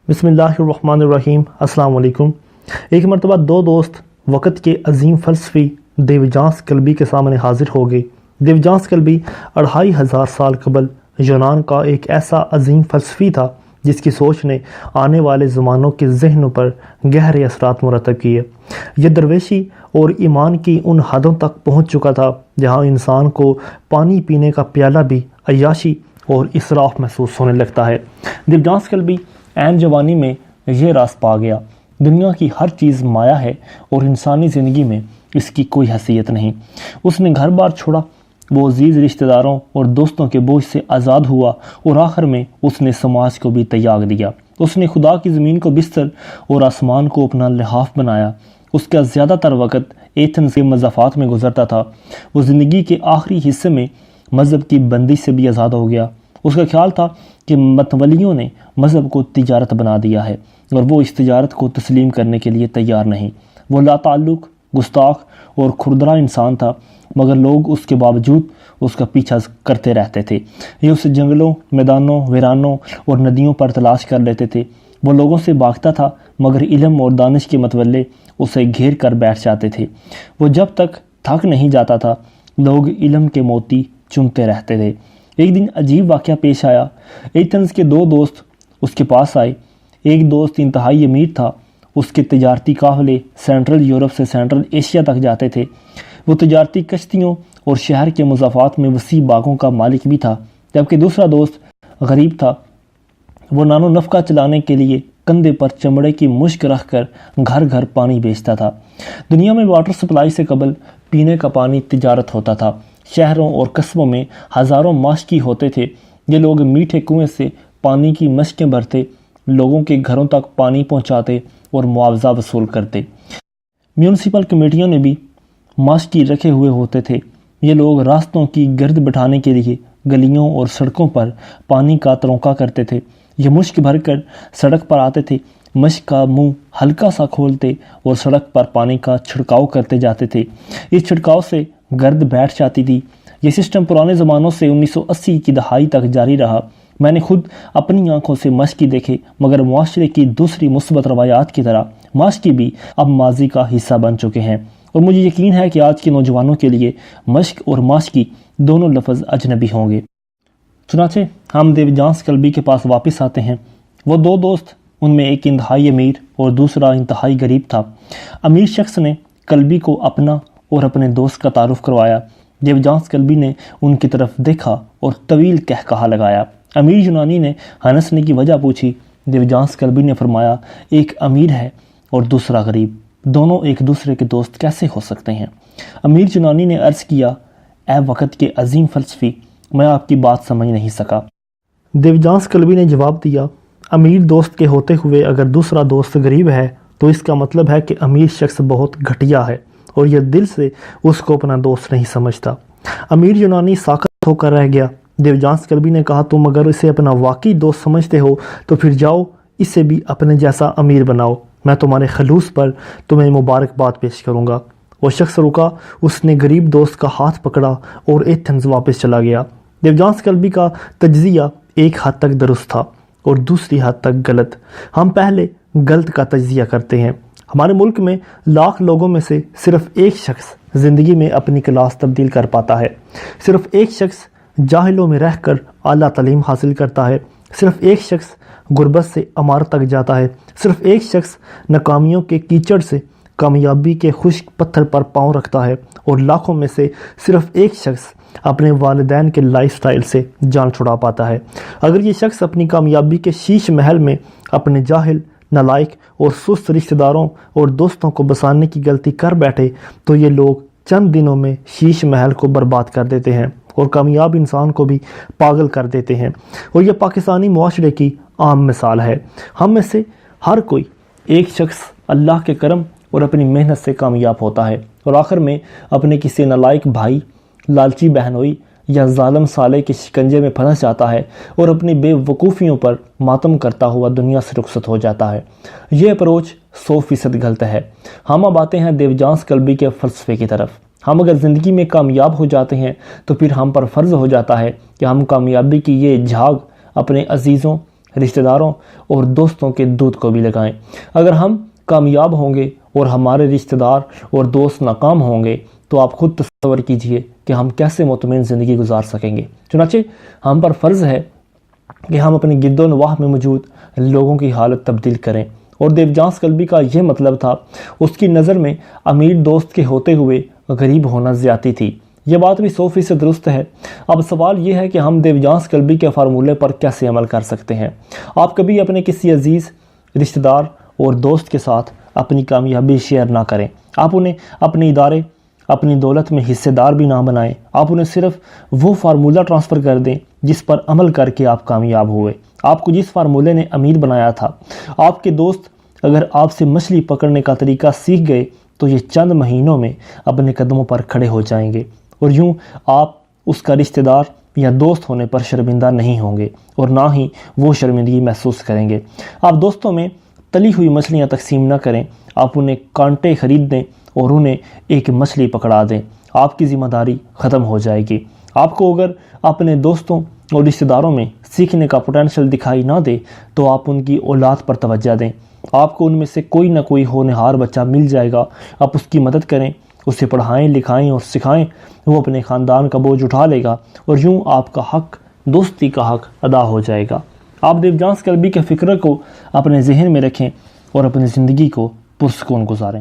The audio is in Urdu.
بسم اللہ الرحمن الرحیم۔ السلام علیکم۔ ایک مرتبہ دو دوست وقت کے عظیم فلسفی دیوجانس کلبی کے سامنے حاضر ہو گئے۔ دیوجانس کلبی 2500 سال قبل یونان کا ایک ایسا عظیم فلسفی تھا جس کی سوچ نے آنے والے زمانوں کے ذہنوں پر گہرے اثرات مرتب کیے۔ یہ درویشی اور ایمان کی ان حدوں تک پہنچ چکا تھا جہاں انسان کو پانی پینے کا پیالہ بھی عیاشی اور اسراف محسوس ہونے لگتا ہے۔ دیوجانس کلبی عین جوانی میں یہ راز پا گیا، دنیا کی ہر چیز مایا ہے اور انسانی زندگی میں اس کی کوئی حیثیت نہیں۔ اس نے گھر بار چھوڑا، وہ عزیز رشتہ داروں اور دوستوں کے بوجھ سے آزاد ہوا اور آخر میں اس نے سماج کو بھی تیاگ دیا۔ اس نے خدا کی زمین کو بستر اور آسمان کو اپنا لحاف بنایا۔ اس کا زیادہ تر وقت ایتھنز کے مضافات میں گزرتا تھا۔ وہ زندگی کے آخری حصے میں مذہب کی بندش سے بھی آزاد ہو گیا۔ اس کا خیال تھا کہ متولیوں نے مذہب کو تجارت بنا دیا ہے اور وہ اس تجارت کو تسلیم کرنے کے لیے تیار نہیں۔ وہ لا تعلق، گستاخ اور کھردرا انسان تھا، مگر لوگ اس کے باوجود اس کا پیچھا کرتے رہتے تھے۔ یہ اسے جنگلوں، میدانوں، ویرانوں اور ندیوں پر تلاش کر لیتے تھے۔ وہ لوگوں سے بھاگتا تھا مگر علم اور دانش کے متولے اسے گھیر کر بیٹھ جاتے تھے۔ وہ جب تک تھک نہیں جاتا تھا، لوگ علم کے موتی چنتے رہتے تھے۔ ایک دن عجیب واقعہ پیش آیا۔ ایتھنز کے دو دوست اس کے پاس آئے۔ ایک دوست انتہائی امیر تھا، اس کے تجارتی قافلے سینٹرل یورپ سے سینٹرل ایشیا تک جاتے تھے۔ وہ تجارتی کشتیوں اور شہر کے مضافات میں وسیع باغوں کا مالک بھی تھا، جبکہ دوسرا دوست غریب تھا۔ وہ نان و نفقہ چلانے کے لیے کندھے پر چمڑے کی مشک رکھ کر گھر گھر پانی بیچتا تھا۔ دنیا میں واٹر سپلائی سے قبل پینے کا پانی تجارت ہوتا تھا۔ شہروں اور قصبوں میں ہزاروں ماشکی ہوتے تھے۔ یہ لوگ میٹھے کنویں سے پانی کی مشکیں بھرتے، لوگوں کے گھروں تک پانی پہنچاتے اور معاوضہ وصول کرتے۔ میونسپل کمیٹیوں نے بھی ماشکی رکھے ہوئے ہوتے تھے۔ یہ لوگ راستوں کی گرد بٹھانے کے لیے گلیوں اور سڑکوں پر پانی کا تروکا کرتے تھے۔ یہ مشک بھر کر سڑک پر آتے تھے، مشک کا منہ ہلکا سا کھولتے اور سڑک پر پانی کا چھڑکاؤ کرتے جاتے تھے۔ اس چھڑکاؤ سے گرد بیٹھ جاتی تھی۔ یہ سسٹم پرانے زمانوں سے 1980 کی دہائی تک جاری رہا۔ میں نے خود اپنی آنکھوں سے ماشکی دیکھے، مگر معاشرے کی دوسری مثبت روایات کی طرح ماشکی بھی اب ماضی کا حصہ بن چکے ہیں، اور مجھے یقین ہے کہ آج کے نوجوانوں کے لیے مشک اور ماشکی دونوں لفظ اجنبی ہوں گے۔ چنانچہ ہم دیوجانس کلبی کے پاس واپس آتے ہیں۔ وہ دو دوست، ان میں ایک انتہائی امیر اور دوسرا انتہائی غریب تھا۔ امیر شخص نے کلبی کو اپنا اور اپنے دوست کا تعارف کروایا۔ دیوجانس کلبی نے ان کی طرف دیکھا اور طویل کہا لگایا۔ امیر یونانی نے ہنسنے کی وجہ پوچھی۔ دیوجانس کلبی نے فرمایا، ایک امیر ہے اور دوسرا غریب، دونوں ایک دوسرے کے دوست کیسے ہو سکتے ہیں؟ امیر یونانی نے عرض کیا، اے وقت کے عظیم فلسفی، میں آپ کی بات سمجھ نہیں سکا۔ دیوجانس کلبی نے جواب دیا، امیر دوست کے ہوتے ہوئے اگر دوسرا دوست غریب ہے تو اس کا مطلب ہے کہ امیر شخص بہت گھٹیا ہے اور یہ دل سے اس کو اپنا دوست نہیں سمجھتا۔ امیر یونانی ساکت ہو کر رہ گیا۔ دیوجانس کلبی نے کہا، تم اگر اسے اپنا واقعی دوست سمجھتے ہو تو پھر جاؤ اسے بھی اپنے جیسا امیر بناؤ، میں تمہارے خلوص پر تمہیں مبارکباد پیش کروں گا۔ وہ شخص رکا، اس نے غریب دوست کا ہاتھ پکڑا اور ایتھنز واپس چلا گیا۔ دیوجانس کلبی کا تجزیہ ایک حد تک درست تھا اور دوسری حد تک غلط۔ ہم پہلے غلط کا تجزیہ کرتے ہیں۔ ہمارے ملک میں لاکھ لوگوں میں سے صرف ایک شخص زندگی میں اپنی کلاس تبدیل کر پاتا ہے۔ صرف ایک شخص جاہلوں میں رہ کر اعلیٰ تعلیم حاصل کرتا ہے۔ صرف ایک شخص غربت سے عمارت تک جاتا ہے۔ صرف ایک شخص ناکامیوں کے کیچڑ سے کامیابی کے خشک پتھر پر پاؤں رکھتا ہے، اور لاکھوں میں سے صرف ایک شخص اپنے والدین کے لائف سٹائل سے جان چھڑا پاتا ہے۔ اگر یہ شخص اپنی کامیابی کے شیش محل میں اپنے جاہل، نالائق اور سست رشتہ داروں اور دوستوں کو بسانے کی غلطی کر بیٹھے تو یہ لوگ چند دنوں میں شیش محل کو برباد کر دیتے ہیں اور کامیاب انسان کو بھی پاگل کر دیتے ہیں، اور یہ پاکستانی معاشرے کی عام مثال ہے۔ ہم میں سے ہر کوئی ایک شخص اللہ کے کرم اور اپنی محنت سے کامیاب ہوتا ہے اور آخر میں اپنے کسی نالائق بھائی، لالچی بہنوئی یا ظالم سالے کے شکنجے میں پھنس جاتا ہے اور اپنی بے وقوفیوں پر ماتم کرتا ہوا دنیا سے رخصت ہو جاتا ہے۔ یہ اپروچ 100% غلط ہے۔ ہم اب آتے ہیں دیوجانس کلبی کے فلسفے کی طرف۔ ہم اگر زندگی میں کامیاب ہو جاتے ہیں تو پھر ہم پر فرض ہو جاتا ہے کہ ہم کامیابی کی یہ جھاگ اپنے عزیزوں رشتہ داروں اور دوستوں کے دودھ کو بھی لگائیں۔ اگر ہم کامیاب ہوں گے اور ہمارے رشتہ دار اور دوست ناکام ہوں گے تو آپ خود تصور کیجئے کہ ہم کیسے مطمئن زندگی گزار سکیں گے۔ چنانچہ ہم پر فرض ہے کہ ہم اپنے گرد و نواح میں موجود لوگوں کی حالت تبدیل کریں، اور دیوجانس کلبی کا یہ مطلب تھا۔ اس کی نظر میں امیر دوست کے ہوتے ہوئے غریب ہونا زیادتی تھی۔ یہ بات بھی 100% درست ہے۔ اب سوال یہ ہے کہ ہم دیوجانس کلبی کے فارمولے پر کیسے عمل کر سکتے ہیں۔ آپ کبھی اپنے کسی عزیز رشتہ دار اور دوست کے ساتھ اپنی کامیابی شیئر نہ کریں۔ آپ انہیں اپنے ادارے، اپنی دولت میں حصے دار بھی نہ بنائیں۔ آپ انہیں صرف وہ فارمولہ ٹرانسفر کر دیں جس پر عمل کر کے آپ کامیاب ہوئے۔ آپ کو جس فارمولے نے امیر بنایا تھا۔ آپ کے دوست اگر آپ سے مچھلی پکڑنے کا طریقہ سیکھ گئے تو یہ چند مہینوں میں اپنے قدموں پر کھڑے ہو جائیں گے، اور یوں آپ اس کا رشتہ دار یا دوست ہونے پر شرمندہ نہیں ہوں گے، اور نہ ہی وہ شرمندگی محسوس کریں گے۔ آپ دوستوں میں تلی ہوئی مچھلیاں تقسیم نہ کریں، آپ انہیں کانٹے خرید دیں اور انہیں ایک مچھلی پکڑا دیں۔ آپ کی ذمہ داری ختم ہو جائے گی۔ آپ کو اگر اپنے دوستوں اور رشتہ داروں میں سیکھنے کا پوٹینشیل دکھائی نہ دے تو آپ ان کی اولاد پر توجہ دیں۔ آپ کو ان میں سے کوئی نہ کوئی ہونہار بچہ مل جائے گا، آپ اس کی مدد کریں، اسے پڑھائیں، لکھائیں اور سکھائیں، وہ اپنے خاندان کا بوجھ اٹھا لے گا، اور یوں آپ کا حق، دوستی کا حق ادا ہو جائے گا۔ آپ دیوجانس کلبی کے فکر کو اپنے ذہن میں رکھیں اور اپنی زندگی کو پرسکون گزاریں۔